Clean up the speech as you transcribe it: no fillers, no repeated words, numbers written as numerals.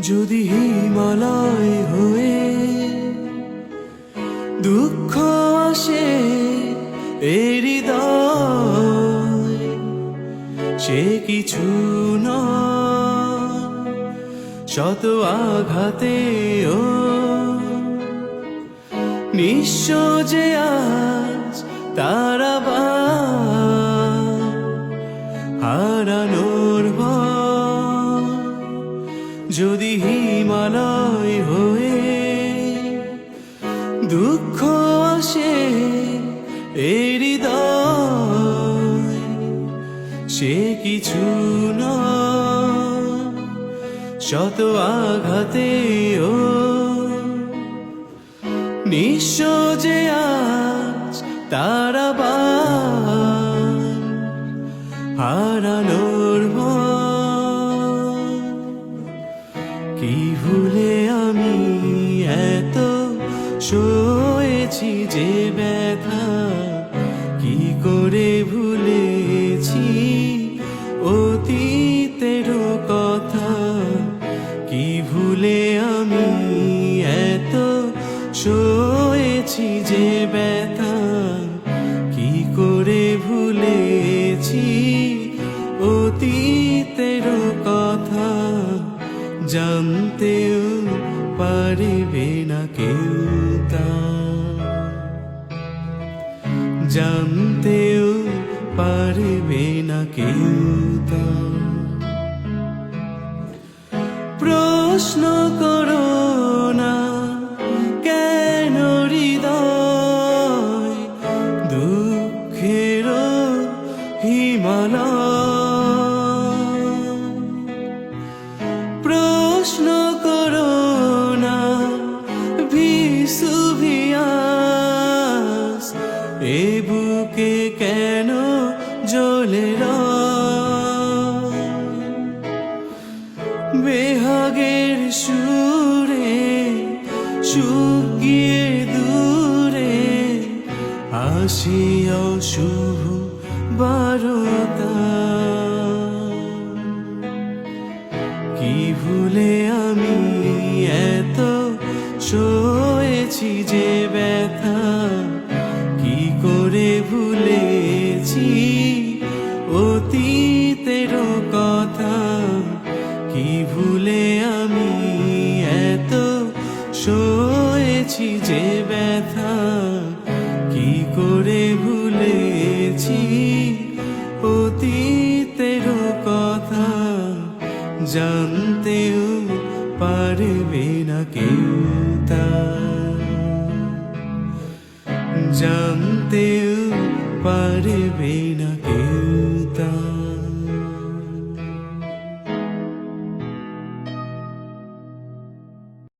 যদি হিমালয় হয়ে দুঃখ আসে এই হৃদয়, সে কিছু নয় শত আঘাতে ও নিঃস্ব যে আজ তারা হারানোর ভয়। যদি হিমালয় হয়ে দুঃখ আসে এই হৃদয়, সে কিছু নয় শত আঘাতে ও নিঃস্ব যে আজ তারা হারানোর ভয়। কি ভুলে আমি এত সয়েছি যে ব্যথা, কি করে ভুলেছি অতীতের কথা। কি ভুলে আমি এত সয়েছি যে ব্যথা, কি করে ভুলেছি অতীতের কথা। জানতেও পারবে না কেউ তা, জানতেও পারবে না কেউ তা। প্রশ্ন করো না কেন হৃদয় দুঃখের হিমালয়। প্রশ্ন করো না ভিসুভিয়াস এ বুকে কেন জ্বলে বেহাগের সুরে শুকিয়ে দূরে আসিও শুভ বারতা। কি ভুলে আমি এত সয়েছি যে ব্যথা, কি করে ভুলেছি অতীতের কথা। কি ভুলে আমি এত সয়েছি যে ব্যথা, কি করে ভুলেছি অতীতের কথা। জানতেও পারবে না কেউ তা, জানতেও পারবে না কেউ তা।